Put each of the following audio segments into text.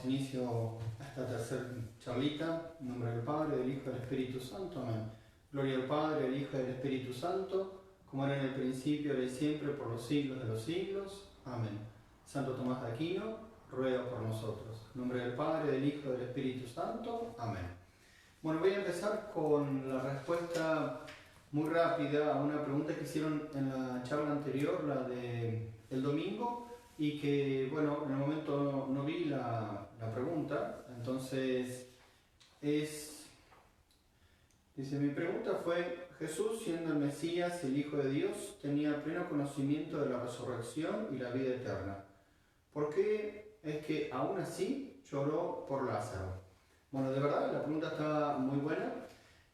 inicio a esta tercera charlita. En nombre del Padre, del Hijo y del Espíritu Santo. Amén. Gloria al Padre, al Hijo y al Espíritu Santo, como era en el principio, ahora y siempre, por los siglos de los siglos. Amén. Santo Tomás de Aquino, ruega por nosotros. En nombre del Padre, del Hijo y del Espíritu Santo. Amén. Bueno, voy a empezar con la respuesta muy rápida a una pregunta que hicieron en la charla anterior, la de el domingo, y que, bueno, en el momento no vi la pregunta. Entonces, dice, mi pregunta fue: Jesús, siendo el Mesías, el Hijo de Dios, tenía pleno conocimiento de la resurrección y la vida eterna. ¿Por qué es que aún así lloró por Lázaro? Bueno, de verdad, la pregunta está muy buena.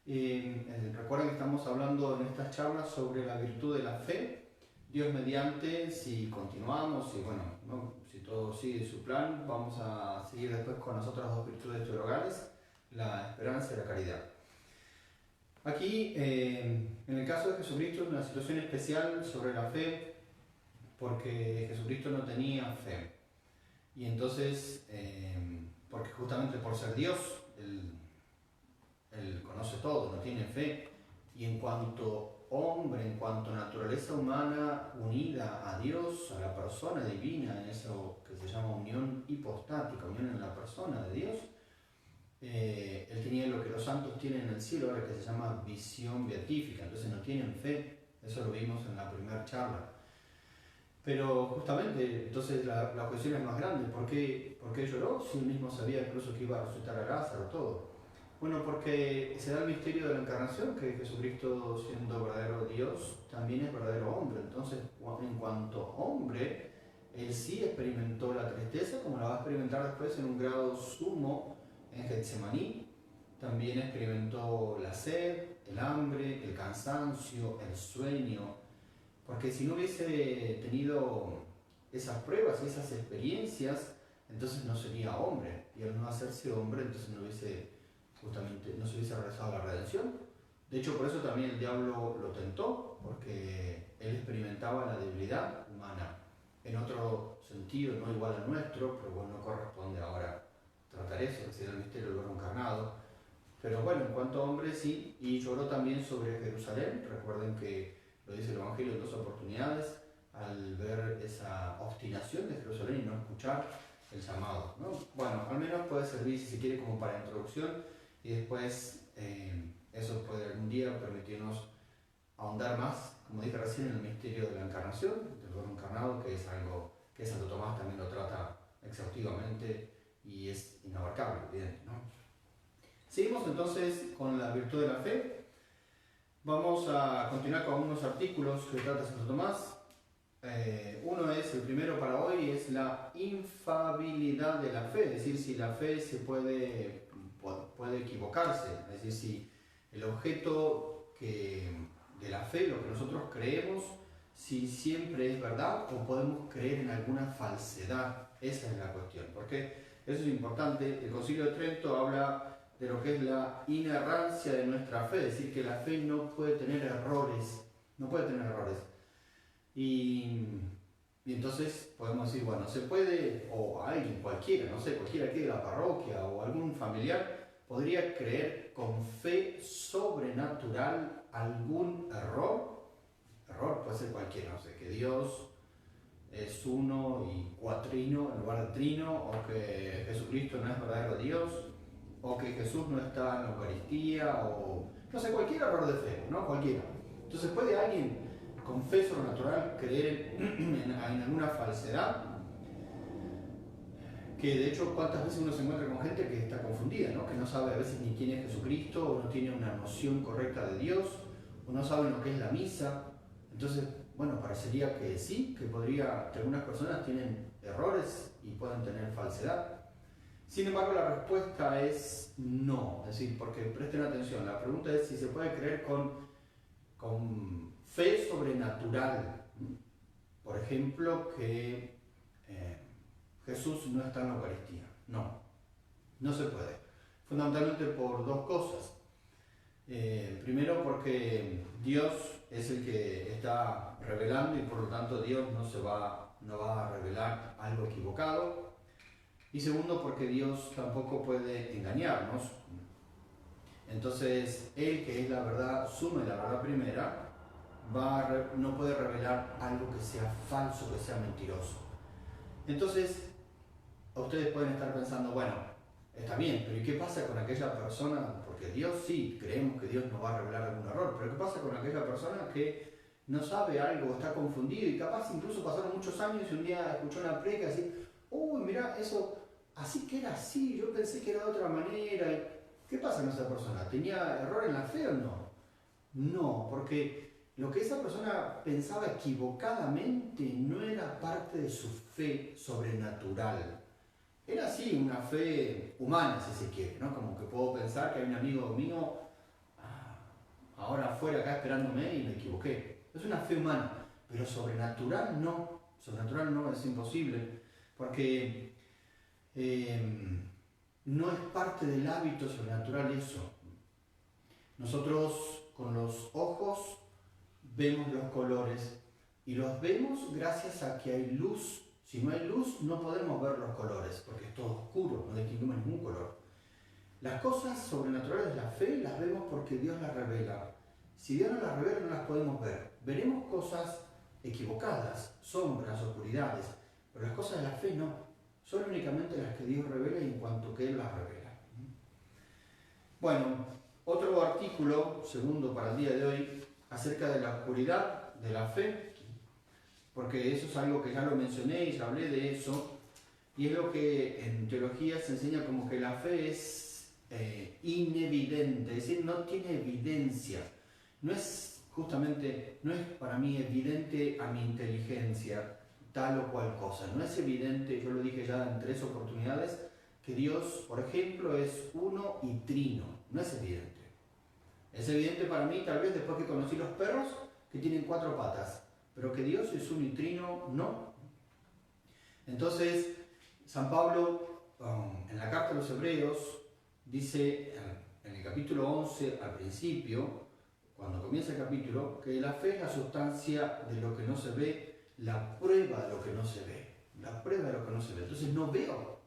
Recuerden que estamos hablando en estas charlas sobre la virtud de la fe. Dios mediante, si continuamos y bueno, ¿no? Si todo sigue su plan, vamos a seguir después con las otras dos virtudes teologales, la esperanza y la caridad. Aquí, en el caso de Jesucristo, es una situación especial sobre la fe, porque Jesucristo no tenía fe. Y entonces, porque justamente por ser Dios, Él conoce todo, no tiene fe, y en cuanto hombre, en cuanto naturaleza humana unida a Dios, a la persona divina, en eso que se llama unión hipostática, unión en la persona de Dios, él tenía lo que los santos tienen en el cielo, ahora que se llama visión beatífica. Entonces no tienen fe, eso lo vimos en la primera charla. Pero justamente, entonces la cuestión es más grande. ¿Por qué lloró? Si él mismo sabía incluso que iba a resucitar a Lázaro, todo. Bueno, porque se da el misterio de la encarnación, que Jesucristo, siendo verdadero Dios, también es verdadero hombre. Entonces, en cuanto hombre, él sí experimentó la tristeza, como la va a experimentar después en un grado sumo en Getsemaní. También experimentó la sed, el hambre, el cansancio, el sueño. Porque si no hubiese tenido esas pruebas y esas experiencias, entonces no sería hombre. Y al no hacerse hombre, entonces no se hubiese realizado la redención. De hecho, por eso también el diablo lo tentó, porque él experimentaba la debilidad humana en otro sentido, no igual al nuestro, pero bueno, no corresponde ahora tratar eso, que será el misterio del Verbo encarnado. Pero bueno, en cuanto a hombre sí, y lloró también sobre Jerusalén. Recuerden que lo dice el Evangelio en dos oportunidades, al ver esa obstinación de Jerusalén y no escuchar el llamado, ¿no? Bueno, al menos puede servir, si se quiere, como para introducción. Y después eso puede algún día permitirnos ahondar más, como dije recién, en el misterio de la encarnación, del Verbo encarnado, que es algo que Santo Tomás también lo trata exhaustivamente y es inabarcable, evidente, ¿no? Seguimos entonces con la virtud de la fe. Vamos a continuar con unos artículos que trata Santo Tomás. Uno es, el primero para hoy, es la infabilidad de la fe, es decir, si la fe se puede equivocarse, es decir, si el objeto de la fe, lo que nosotros creemos, si siempre es verdad o podemos creer en alguna falsedad. Esa es la cuestión, porque eso es importante. El Concilio de Trento habla de lo que es la inerrancia de nuestra fe, es decir, que la fe no puede tener errores, y entonces podemos decir, bueno, se puede, o alguien, cualquiera aquí de la parroquia o algún familiar, podría creer con fe sobrenatural algún error puede ser cualquiera, no sé, que Dios es uno y cuatrino en lugar de trino, o que Jesucristo no es verdadero Dios, o que Jesús no está en la Eucaristía, o no sé, cualquier error de fe, ¿no? Cualquiera. Entonces, ¿puede alguien con fe sobrenatural creer en alguna falsedad? Que de hecho, ¿cuántas veces uno se encuentra con gente que está confundida, ¿no? Que no sabe a veces ni quién es Jesucristo, o no tiene una noción correcta de Dios, o no sabe lo que es la misa? Entonces, bueno, parecería que sí, que algunas personas tienen errores y pueden tener falsedad. Sin embargo, la respuesta es no. Es decir, porque presten atención, la pregunta es si se puede creer con fe sobrenatural. Por ejemplo, que Jesús no está en la Eucaristía. No se puede. Fundamentalmente por dos cosas. Primero, porque Dios es el que está revelando y por lo tanto Dios no va a revelar algo equivocado. Y segundo, porque Dios tampoco puede engañarnos. Entonces, Él, que es la verdad suma y la verdad primera, no puede revelar algo que sea falso, que sea mentiroso. Entonces, ustedes pueden estar pensando, bueno, está bien, pero ¿y qué pasa con aquella persona? Porque Dios sí, creemos que Dios nos va a revelar algún error, pero ¿qué pasa con aquella persona que no sabe algo, está confundido y capaz incluso pasaron muchos años y un día escuchó una predica y así, uy, mirá, eso, así que era así, yo pensé que era de otra manera. ¿Qué pasa con esa persona? ¿Tenía error en la fe o no? No, porque lo que esa persona pensaba equivocadamente no era parte de su fe sobrenatural. Era así, una fe humana, si se quiere, ¿no? Como que puedo pensar que hay un amigo mío ahora afuera acá esperándome y me equivoqué. Es una fe humana, pero sobrenatural no. Sobrenatural no, es imposible, porque no es parte del hábito sobrenatural eso. Nosotros con los ojos vemos los colores y los vemos gracias a que hay luz. Si no hay luz no podemos ver los colores porque es todo oscuro, no distinguimos ningún color. Las cosas sobrenaturales de la fe las vemos porque Dios las revela. Si Dios no las revela no las podemos ver. Veremos cosas equivocadas, sombras, oscuridades, pero las cosas de la fe no. Son únicamente las que Dios revela y en cuanto que Él las revela. Bueno, otro artículo, segundo para el día de hoy, acerca de la oscuridad de la fe, porque eso es algo que ya lo mencioné y ya hablé de eso, y es lo que en teología se enseña como que la fe es inevidente, es decir, no tiene evidencia, no es justamente, no es para mí evidente a mi inteligencia tal o cual cosa, no es evidente, yo lo dije ya en 3 oportunidades, que Dios, por ejemplo, es uno y trino, no es evidente. Es evidente para mí, tal vez después que conocí los perros, que tienen 4 patas, pero que Dios es uno y trino, no. Entonces, San Pablo, en la carta a los Hebreos, dice en el capítulo 11, al principio, cuando comienza el capítulo, que la fe es la sustancia de lo que no se ve, la prueba de lo que no se ve. La prueba de lo que no se ve. Entonces no veo.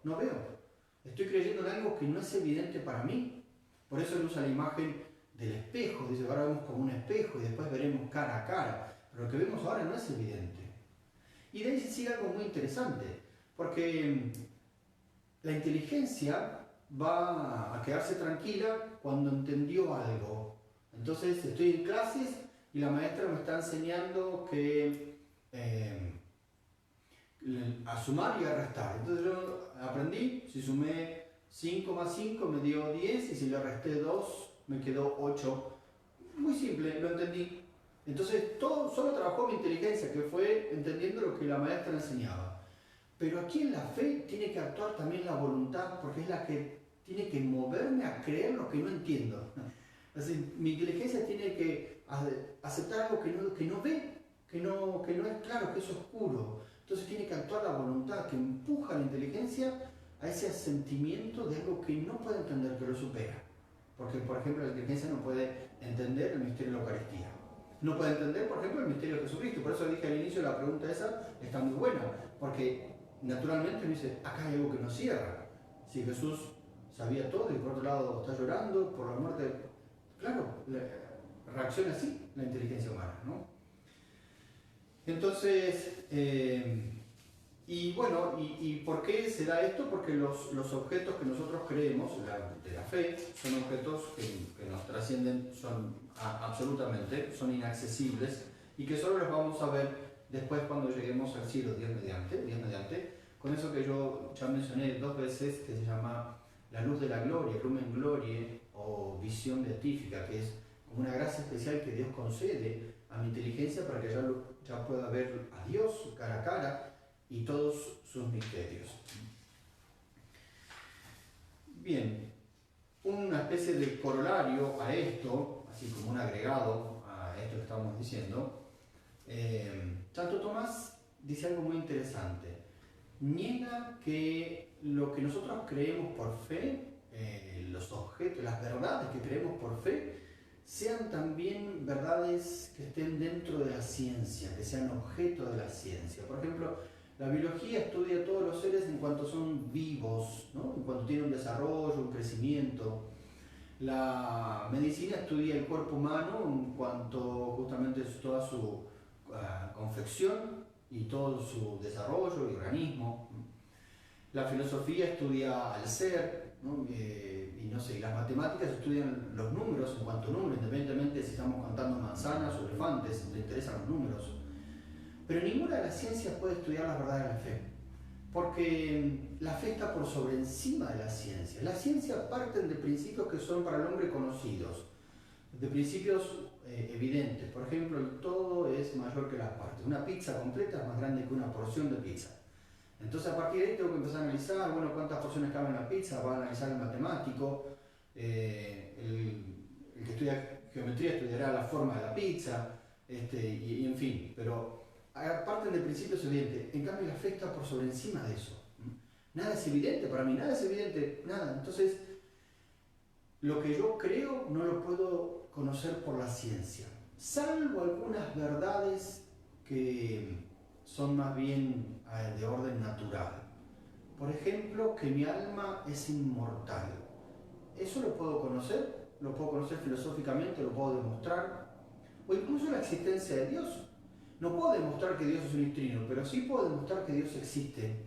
Estoy creyendo en algo que no es evidente para mí. Por eso él usa la imagen del espejo. Dice, ahora vemos como un espejo y después veremos cara a cara. Pero lo que vemos ahora no es evidente. Y de ahí se sigue algo muy interesante. Porque la inteligencia va a quedarse tranquila cuando entendió algo. Entonces estoy en clases y la maestra me está enseñando que a sumar y a restar. Entonces yo aprendí, si sumé 5 más 5 me dio 10 y si le resté 2 me quedó 8. Muy simple, lo entendí. Entonces todo solo trabajó mi inteligencia, que fue entendiendo lo que la maestra enseñaba. Pero aquí en la fe tiene que actuar también la voluntad, porque es la que tiene que moverme a creer lo que no entiendo. Así, mi inteligencia tiene que aceptar algo que no ve, que no es claro, que es oscuro. Entonces tiene que actuar la voluntad, que empuja la inteligencia a ese sentimiento de algo que no puede entender, que lo supera. Porque, por ejemplo, la inteligencia no puede entender el misterio de la Eucaristía. No puede entender, por ejemplo, el misterio de Jesucristo. Por eso dije al inicio, la pregunta esa está muy buena, porque naturalmente me dice, acá hay algo que nos cierra. Si Jesús sabía todo y por otro lado está llorando por la muerte, claro, reacciona así la inteligencia humana, ¿no? Entonces, y bueno, ¿y por qué se da esto? Porque los objetos que nosotros creemos, de la fe, son objetos que nos trascienden, absolutamente, son inaccesibles y que solo los vamos a ver después cuando lleguemos al cielo, Dios mediante, con eso que yo ya mencioné 2 veces, que se llama la luz de la gloria, lumen glorie o visión beatífica, que es una gracia especial que Dios concede a mi inteligencia para que ya pueda ver a Dios cara a cara y todos sus misterios. Bien, una especie de corolario a esto, así como un agregado a esto que estamos diciendo, Santo Tomás dice algo muy interesante. Niega que lo que nosotros creemos por fe, los objetos, las verdades que creemos por fe, sean también verdades que estén dentro de la ciencia, que sean objeto de la ciencia. Por ejemplo, La biología estudia a todos los seres en cuanto son vivos, ¿no? En cuanto tienen un desarrollo, un crecimiento. La medicina estudia el cuerpo humano en cuanto justamente es toda su confección y todo su desarrollo y organismo. La filosofía estudia al ser, ¿no? Y no sé, las matemáticas estudian los números en cuanto a números, independientemente si estamos contando manzanas o elefantes, le interesan los números. Pero ninguna de las ciencias puede estudiar las verdades de la fe, porque la fe está por sobre encima de la ciencia. Las ciencias parten de principios que son para el hombre conocidos, de principios evidentes. Por ejemplo, el todo es mayor que las partes. Una pizza completa es más grande que una porción de pizza. Entonces a partir de ahí tengo que empezar a analizar, bueno, cuántas porciones caben en la pizza, va a analizar el matemático, el que estudia geometría estudiará la forma de la pizza, y en fin, pero parten de principios evidentes. En cambio la fe está por sobre encima de eso. Nada es evidente para mí, nada es evidente, nada. Entonces, lo que yo creo no lo puedo conocer por la ciencia, salvo algunas verdades que son más bien de orden natural. Por ejemplo, que mi alma es inmortal. Eso lo puedo conocer filosóficamente, lo puedo demostrar, o incluso la existencia de Dios. No puedo demostrar que Dios es un trino, pero sí puedo demostrar que Dios existe.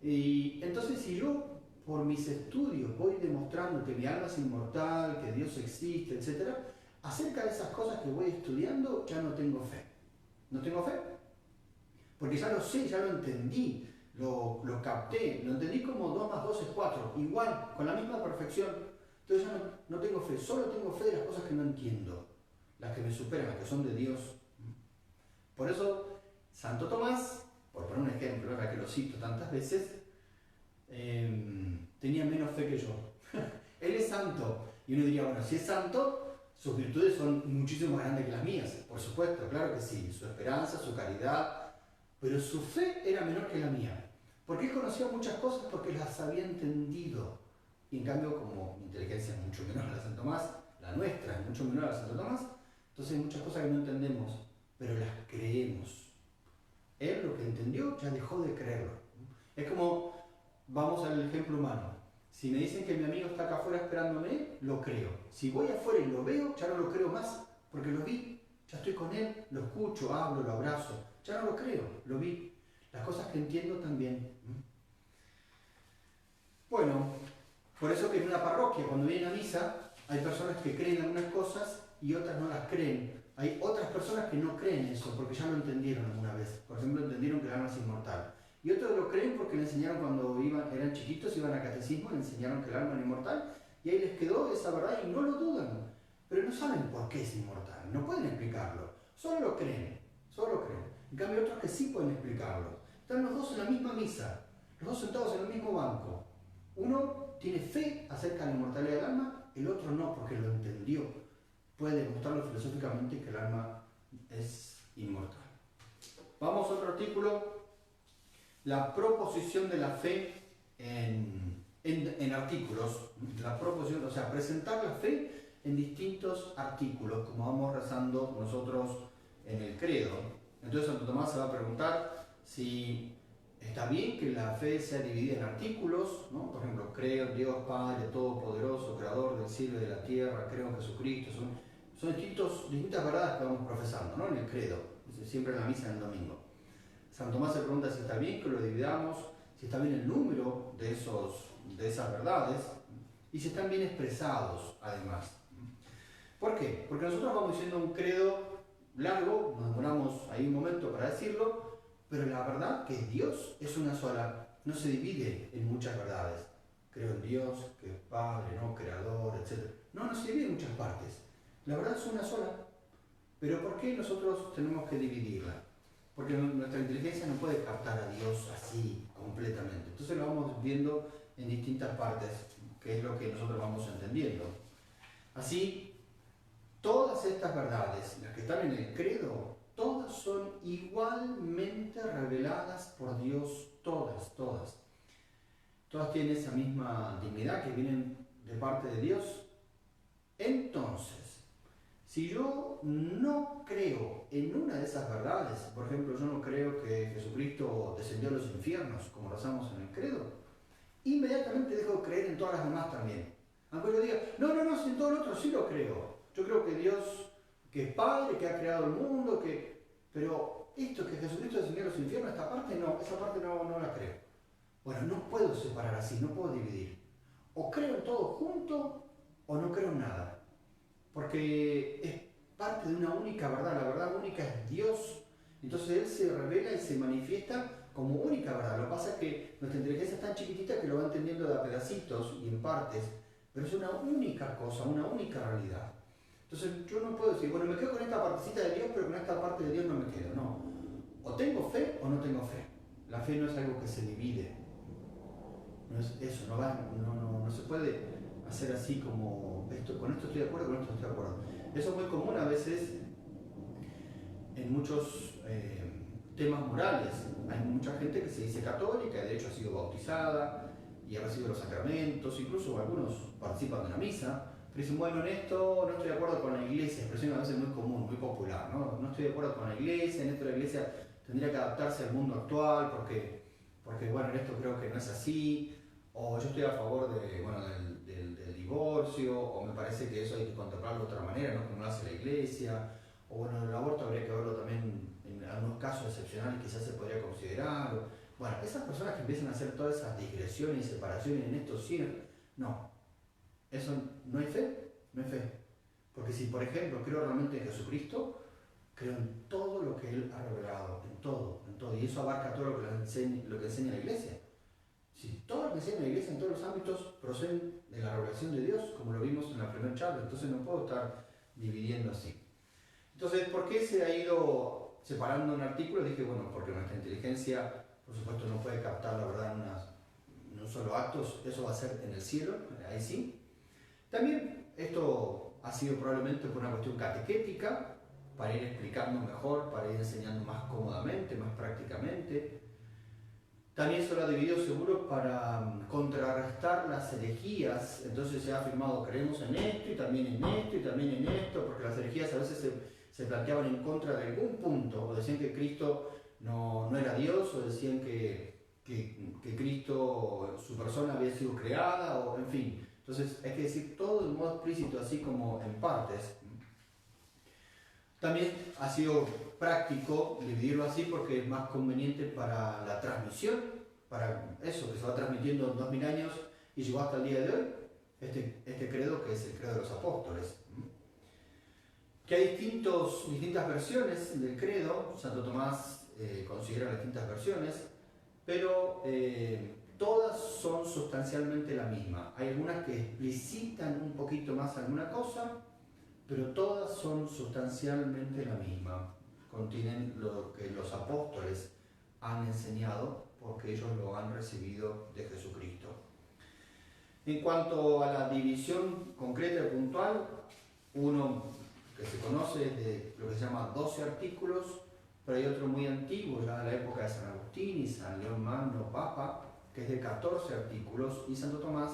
Y entonces si yo por mis estudios voy demostrando que mi alma es inmortal, que Dios existe, etc., acerca de esas cosas que voy estudiando ya no tengo fe. No tengo fe, porque ya lo sé, ya lo entendí, lo capté, lo entendí como 2 más 2 es 4, igual, con la misma perfección. Entonces ya no tengo fe, solo tengo fe de las cosas que no entiendo, las que me superan, las que son de Dios. Por eso, Santo Tomás, por poner un ejemplo, ahora que lo cito tantas veces, tenía menos fe que yo. Él es santo. Y uno diría, bueno, si es santo, sus virtudes son muchísimo más grandes que las mías. Por supuesto, claro que sí. Su esperanza, su caridad. Pero su fe era menor que la mía. Porque él conocía muchas cosas porque las había entendido. Y en cambio, como mi inteligencia es mucho menor a la de Santo Tomás, la nuestra es mucho menor a la de Santo Tomás, entonces hay muchas cosas que no entendemos, pero las creemos. Él lo que entendió ya dejó de creerlo. Es como, vamos al ejemplo humano. Si me dicen que mi amigo está acá afuera esperándome, lo creo. Si voy afuera y lo veo, ya no lo creo más, porque lo vi. Ya estoy con él, lo escucho, hablo, lo abrazo. Ya no lo creo, lo vi. Las cosas que entiendo también. Bueno, por eso que en una parroquia, cuando vienen a misa, hay personas que creen algunas cosas y otras no las creen. Hay otras personas que no creen eso, porque ya lo entendieron alguna vez. Por ejemplo, entendieron que el alma es inmortal. Y otros lo creen porque le enseñaron cuando eran chiquitos, iban a catecismo, le enseñaron que el alma era inmortal, y ahí les quedó esa verdad y no lo dudan. Pero no saben por qué es inmortal, no pueden explicarlo. Solo lo creen, solo lo creen. En cambio, otros que sí pueden explicarlo. Están los dos en la misma misa, los dos sentados en el mismo banco. Uno tiene fe acerca de la inmortalidad del alma, el otro no, porque lo entendió. Puede demostrarlo filosóficamente que el alma es inmortal. Vamos a otro artículo. La proposición de la fe en artículos. La proposición, o sea, presentar la fe en distintos artículos, como vamos rezando nosotros en el credo. Entonces Santo Tomás se va a preguntar si está bien que la fe sea dividida en artículos, ¿no? Por ejemplo, creo en Dios Padre Todopoderoso, Creador del cielo y de la tierra, creo en Jesucristo. Son distintas verdades que vamos profesando, ¿no? En el credo, siempre en la misa del domingo. San Tomás se pregunta si está bien que lo dividamos, si está bien el número de esas verdades y si están bien expresados, además. ¿Por qué? Porque nosotros vamos diciendo un credo largo, nos demoramos ahí un momento para decirlo, pero la verdad que Dios es una sola, no se divide en muchas verdades. Creo en Dios, que es Padre, ¿no? Creador, etc. No se divide en muchas partes. La verdad es una sola. Pero ¿por qué nosotros tenemos que dividirla? Porque nuestra inteligencia no puede captar a Dios así completamente. Entonces lo vamos viendo en distintas partes, que es lo que nosotros vamos entendiendo. Así, todas estas verdades, las que están en el credo, todas son igualmente reveladas por Dios, todas. Todas tienen esa misma dignidad que vienen de parte de Dios. Entonces, Si yo no creo en una de esas verdades, por ejemplo, yo no creo que Jesucristo descendió a los infiernos, como rezamos en el credo, inmediatamente dejo de creer en todas las demás también. Aunque yo diga, no, si en todo lo otro sí lo creo. Yo creo que Dios, que es Padre, que ha creado el mundo, pero esto que Jesucristo descendió a los infiernos, esta parte no la creo. Bueno, no puedo separar así, no puedo dividir. O creo en todo junto o no creo en nada. Porque es parte de una única verdad, la verdad única es Dios. Entonces Él se revela y se manifiesta como única verdad. Lo que pasa es que nuestra inteligencia es tan chiquitita que lo va entendiendo de a pedacitos y en partes, pero es una única cosa, una única realidad. Entonces yo no puedo decir, bueno, me quedo con esta partecita de Dios, pero con esta parte de Dios no me quedo. No, o tengo fe o no tengo fe. La fe no es algo que se divide. No es eso, no se puede hacer así como esto, con esto estoy de acuerdo, con esto estoy de acuerdo. Eso es muy común a veces en muchos temas morales. Hay mucha gente que se dice católica, de hecho ha sido bautizada y ha recibido los sacramentos, incluso algunos participan de la misa, pero dicen, bueno, en esto no estoy de acuerdo con la iglesia, expresión a veces muy común, muy popular, ¿no? No estoy de acuerdo con la iglesia, en esto la iglesia tendría que adaptarse al mundo actual porque bueno, en esto creo que no es así, o yo estoy a favor del divorcio, o me parece que eso hay que contemplarlo de otra manera, no como lo hace la iglesia, o bueno, el aborto habría que verlo también en algunos casos excepcionales, quizás se podría considerar. Bueno, esas personas que empiezan a hacer todas esas digresiones y separaciones en estos sí, no, eso no hay fe, no hay fe. Porque si, por ejemplo, creo realmente en Jesucristo, creo en todo lo que Él ha revelado, en todo, y eso abarca todo lo que enseña la iglesia. Si todo lo que enseña la iglesia en todos los ámbitos proceden de la revelación de Dios, como lo vimos en la primera charla, entonces no puedo estar dividiendo así. Entonces, ¿por qué se ha ido separando un artículo? Dije, bueno, porque nuestra inteligencia, por supuesto, no puede captar la verdad en un solo acto, eso va a ser en el cielo, ahí sí. También esto ha sido probablemente por una cuestión catequética, para ir explicando mejor, para ir enseñando más cómodamente, más prácticamente. También se lo ha dividido seguro para contrarrestar las herejías, entonces se ha afirmado creemos en esto y también en esto y también en esto, porque las herejías a veces se planteaban en contra de algún punto, o decían que Cristo no era Dios, o decían que Cristo, su persona había sido creada, o en fin. Entonces hay que decir todo de modo explícito, así como en partes. También ha sido práctico dividirlo así porque es más conveniente para la transmisión, para eso que se va transmitiendo en 2000 años y llegó hasta el día de hoy, este credo que es el credo de los apóstoles. Que hay distintas versiones del credo, Santo Tomás considera distintas versiones, pero todas son sustancialmente la misma. Hay algunas que explicitan un poquito más alguna cosa, pero todas son sustancialmente la misma. Contienen lo que los apóstoles han enseñado porque ellos lo han recibido de Jesucristo. En cuanto a la división concreta y puntual, uno que se conoce es de lo que se llama 12 artículos, pero hay otro muy antiguo, ya de la época de San Agustín y San León Magno, Papa, que es de 14 artículos, y Santo Tomás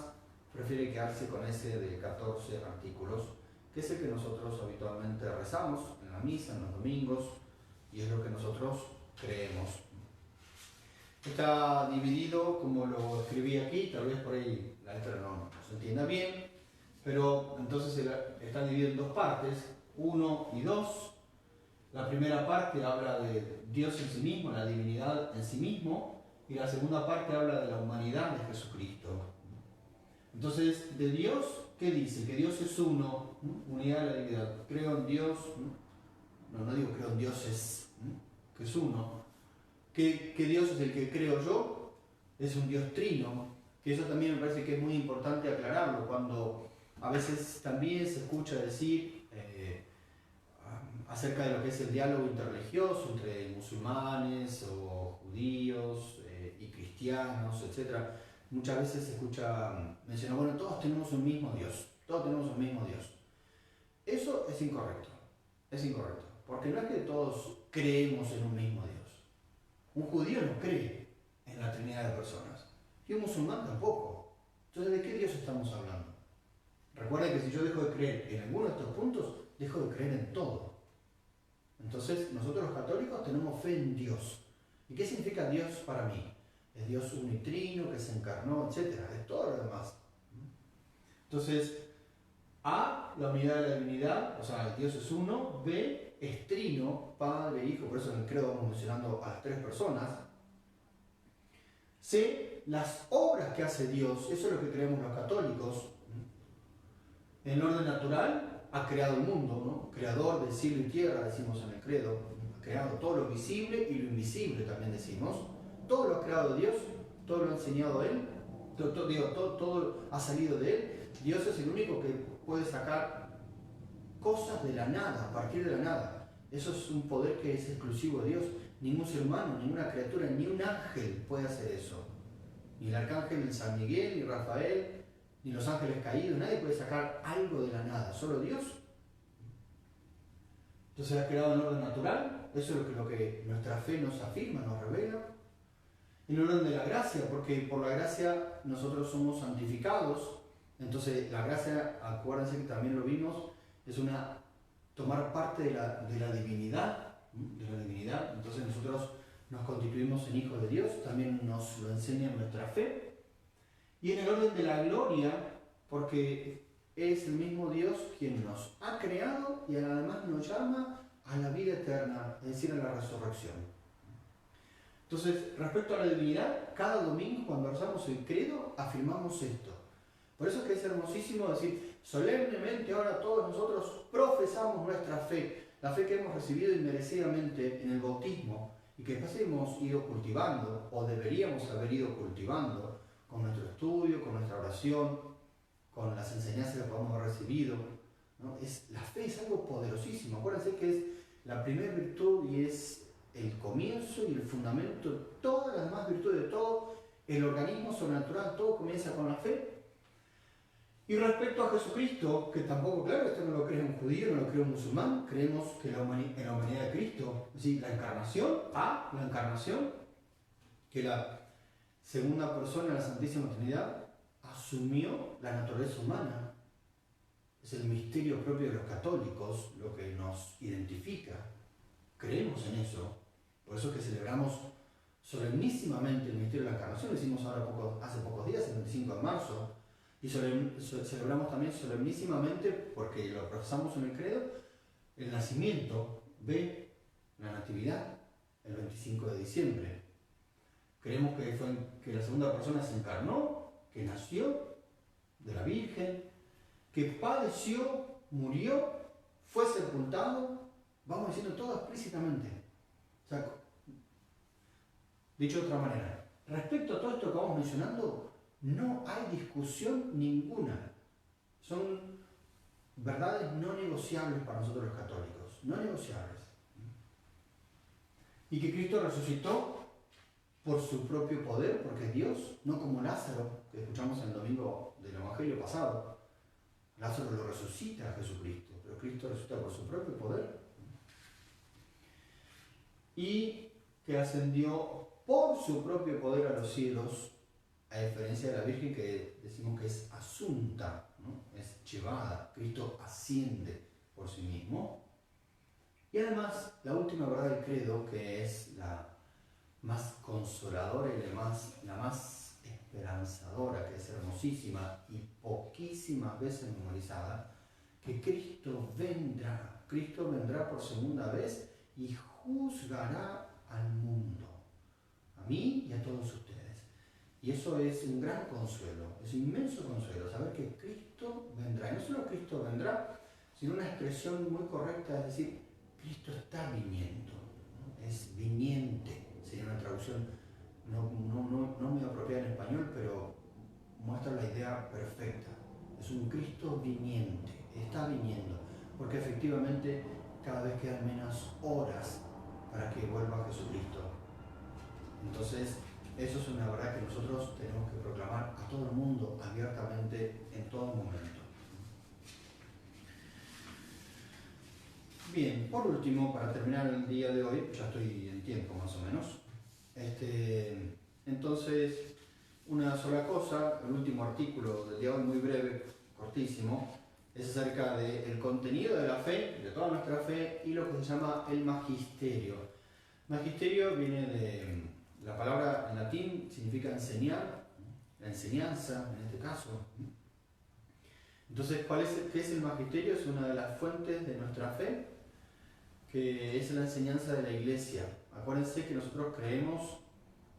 prefiere quedarse con ese de 14 artículos, que es el que nosotros habitualmente rezamos en la misa, en los domingos, y es lo que nosotros creemos. Está dividido, como lo escribí aquí, tal vez por ahí la letra no se entienda bien, pero entonces está dividido en dos partes, 1 y 2. La primera parte habla de Dios en sí mismo, la divinidad en sí mismo, y la segunda parte habla de la humanidad de Jesucristo. Entonces, de Dios, ¿qué dice? Que Dios es uno, unidad de la divinidad. Creo en Dios, no digo creo en dioses, que es uno. Que Dios es el que creo yo, es un Dios trino, que eso también me parece que es muy importante aclararlo, cuando a veces también se escucha decir acerca de lo que es el diálogo interreligioso entre musulmanes o judíos y cristianos, etc. Muchas veces se escucha mencionar, bueno, todos tenemos un mismo Dios, todos tenemos un mismo Dios. Eso es incorrecto, porque no es que todos creemos en un mismo Dios. Un judío no cree en la Trinidad de personas, y un musulmán tampoco. Entonces, ¿de qué Dios estamos hablando? Recuerden que si yo dejo de creer en alguno de estos puntos, dejo de creer en todo. Entonces, nosotros los católicos tenemos fe en Dios. ¿Y qué significa Dios para mí? Es Dios unitrino, que se encarnó, etc. Es todo lo demás. Entonces, A, la unidad de la divinidad, o sea, Dios es uno. B, es trino, Padre, Hijo, por eso en el credo vamos mencionando a las tres personas. C, las obras que hace Dios, eso es lo que creemos los católicos. En orden natural, ha creado el mundo, ¿no? Creador del cielo y tierra, decimos en el credo. Ha creado todo lo visible y lo invisible, también decimos. Todo lo ha creado Dios, todo lo ha enseñado Él, todo ha salido de Él. Dios es el único que puede sacar cosas de la nada, a partir de la nada. Eso es un poder que es exclusivo de Dios. Ningún ser humano, ninguna criatura, ni un ángel puede hacer eso. Ni el arcángel San Miguel, ni Rafael, ni los ángeles caídos, nadie puede sacar algo de la nada, solo Dios. Entonces ha creado en orden natural, eso es lo que nuestra fe nos afirma, nos revela. En orden de la gracia, porque por la gracia nosotros somos santificados. Entonces la gracia, acuérdense que también lo vimos, es tomar parte de la divinidad, entonces nosotros nos constituimos en hijos de Dios, también nos lo enseña nuestra fe. Y en el orden de la gloria, porque es el mismo Dios quien nos ha creado y además nos llama a la vida eterna, es decir, a la resurrección. Entonces, respecto a la divinidad, cada domingo cuando rezamos el credo afirmamos esto. Por eso es que es hermosísimo decir, solemnemente ahora todos nosotros profesamos nuestra fe, la fe que hemos recibido inmerecidamente en el bautismo y que después hemos ido cultivando, o deberíamos haber ido cultivando, con nuestro estudio, con nuestra oración, con las enseñanzas que podemos haber recibido, ¿no? La fe es algo poderosísimo. Acuérdense que es la primera virtud y es el comienzo y el fundamento de todas las demás virtudes, de todo el organismo sobrenatural, todo comienza con la fe. Y respecto a Jesucristo, que tampoco, claro, esto no lo cree un judío, no lo cree un musulmán, creemos que en la humanidad de Cristo, es decir, la encarnación, que la segunda persona de la Santísima Trinidad asumió la naturaleza humana. Es el misterio propio de los católicos, lo que nos identifica. Creemos en eso. Por eso es que celebramos solemnísimamente el misterio de la encarnación. Lo hicimos hace pocos días, el 25 de marzo. Y celebramos también solemnísimamente, porque lo profesamos en el credo, el nacimiento, la natividad, el 25 de diciembre. Creemos que la segunda persona se encarnó, que nació de la Virgen, que padeció, murió, fue sepultado, vamos diciendo todo explícitamente. O sea, dicho de otra manera, respecto a todo esto que vamos mencionando, no hay discusión ninguna. Son verdades no negociables para nosotros los católicos, no negociables. Y que Cristo resucitó por su propio poder, porque es Dios, no como Lázaro, que escuchamos en el domingo del Evangelio pasado. Lázaro lo resucita a Jesucristo, pero Cristo resucita por su propio poder. Y que ascendió por su propio poder a los cielos, a diferencia de la Virgen, que decimos que es asunta, ¿no? Es llevada. Cristo asciende por sí mismo. Y además, la última verdad del credo, que es la más consoladora y la más esperanzadora, que es hermosísima y poquísimas veces memorizada, que Cristo vendrá por segunda vez y juzgará al mundo, a mí y a todos ustedes. Y eso es un gran consuelo, es un inmenso consuelo, saber que Cristo vendrá. Y no solo Cristo vendrá, sino una expresión muy correcta, es decir, Cristo está viniendo, ¿no? Es viniente, sería una traducción no muy apropiada en español, pero muestra la idea perfecta. Es un Cristo viniente, está viniendo, porque efectivamente cada vez quedan menos horas para que vuelva Jesucristo. Entonces, eso es una verdad que nosotros tenemos que proclamar a todo el mundo abiertamente en todo momento. Bien, por último, para terminar el día de hoy, ya estoy en tiempo más o menos, entonces, una sola cosa, el último artículo del día de hoy, muy breve, cortísimo, es acerca del contenido de la fe, de toda nuestra fe, y lo que se llama el magisterio. Magisterio viene de la palabra en latín, significa enseñar, la enseñanza en este caso. Entonces, ¿qué es el magisterio? Es una de las fuentes de nuestra fe, que es la enseñanza de la Iglesia. Acuérdense que nosotros creemos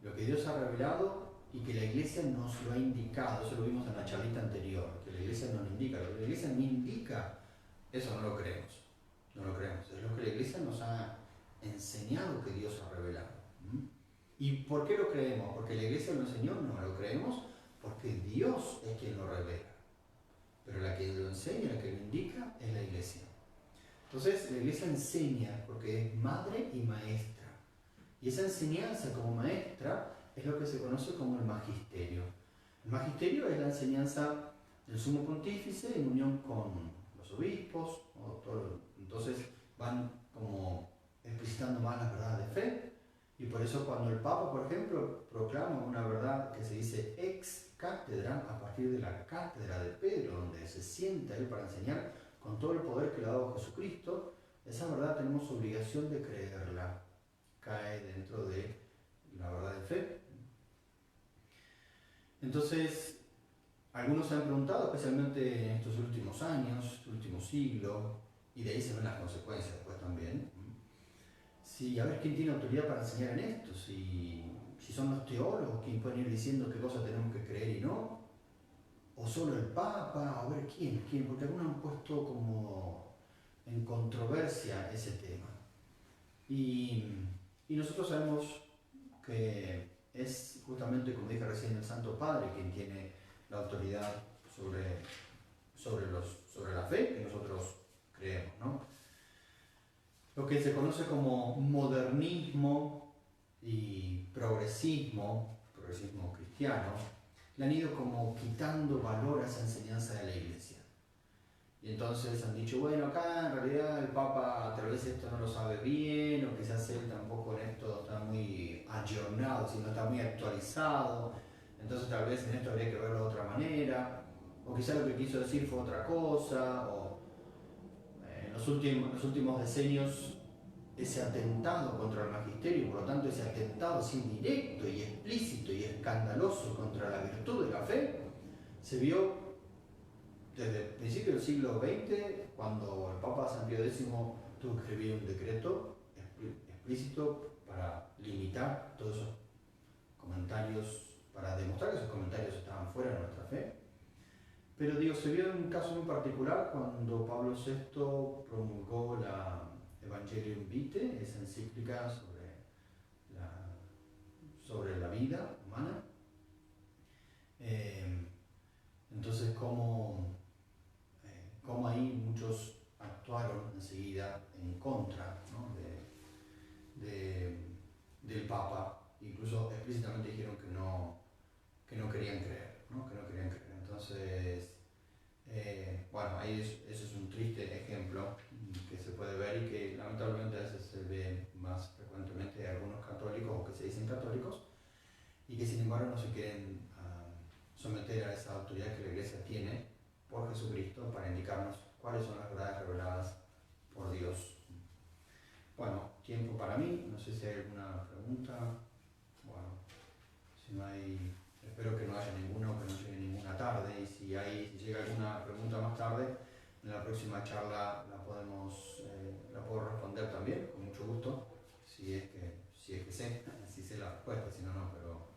lo que Dios ha revelado y que la Iglesia nos lo ha indicado. Eso lo vimos en la charlita anterior, que la Iglesia nos lo indica. Lo que la Iglesia no indica, eso no lo creemos. No lo creemos. Es lo que la Iglesia nos ha enseñado que Dios ha revelado. ¿Y por qué lo creemos? ¿Porque la Iglesia lo enseñó? No, lo creemos porque Dios es quien lo revela. Pero la que lo enseña, la que lo indica, es la Iglesia. Entonces, la Iglesia enseña porque es madre y maestra. Y esa enseñanza como maestra es lo que se conoce como el magisterio. El magisterio es la enseñanza del sumo pontífice en unión con los obispos. Entonces, van como explicitando más las verdades de fe. Y por eso cuando el Papa, por ejemplo, proclama una verdad que se dice ex cátedra, a partir de la cátedra de Pedro, donde se sienta él para enseñar con todo el poder que le ha dado Jesucristo, esa verdad tenemos obligación de creerla. Cae dentro de la verdad de fe. Entonces, algunos se han preguntado, especialmente en estos últimos años, este último siglo, y de ahí se ven las consecuencias después también, si a ver quién tiene autoridad para enseñar en esto, si son los teólogos quienes pueden ir diciendo qué cosas tenemos que creer y no, o solo el Papa, a ver quién, porque algunos han puesto como en controversia ese tema. Y nosotros sabemos que es justamente, como dije recién, el Santo Padre quien tiene la autoridad sobre la fe que nosotros creemos, ¿no? Lo que se conoce como modernismo y progresismo cristiano, le han ido como quitando valor a esa enseñanza de la Iglesia. Y entonces han dicho, bueno, acá en realidad el Papa tal vez esto no lo sabe bien, o quizás él tampoco en esto está muy ayornado, sino está muy actualizado, entonces tal vez en esto habría que verlo de otra manera, o quizás lo que quiso decir fue otra cosa, o en los últimos decenios ese atentado contra el magisterio, por lo tanto ese atentado así directo y explícito y escandaloso contra la virtud de la fe, se vio desde el principio del siglo XX, cuando el Papa San Pío X tuvo que escribir un decreto explícito para limitar todos esos comentarios, para demostrar que esos comentarios estaban fuera de nuestra fe. Pero digo, se vio en un caso muy particular cuando Pablo VI promulgó la Evangelium Vitae, esa encíclica sobre la vida humana. Entonces, como ahí muchos actuaron enseguida en contra, ¿no? del Papa, incluso explícitamente dijeron que no querían creer, ¿no? Que no querían creer. Entonces, bueno, ahí eso es un triste ejemplo que se puede ver y que lamentablemente a veces se ve más frecuentemente de algunos católicos o que se dicen católicos y que sin embargo no se quieren someter a esa autoridad que la Iglesia tiene por Jesucristo para indicarnos cuáles son las verdades reveladas por Dios. Bueno, tiempo para mí, no sé si hay alguna pregunta. Bueno, si no hay, espero que no haya ninguna o que no llegue ninguna tarde, y si llega alguna pregunta más tarde, en la próxima charla la puedo responder también, con mucho gusto, si es que sé, si sé la respuesta, si no, no, pero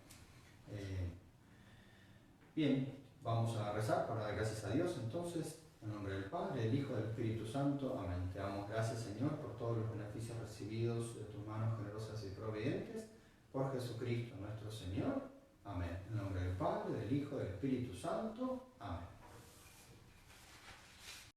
bien, vamos a rezar para dar gracias a Dios entonces, en nombre del Padre, del Hijo y del Espíritu Santo. Amén. Te damos gracias, Señor, por todos los beneficios recibidos de tus manos generosas y providentes, por Jesucristo nuestro Señor. Amén. En nombre del Padre, del Hijo y del Espíritu Santo. Amén.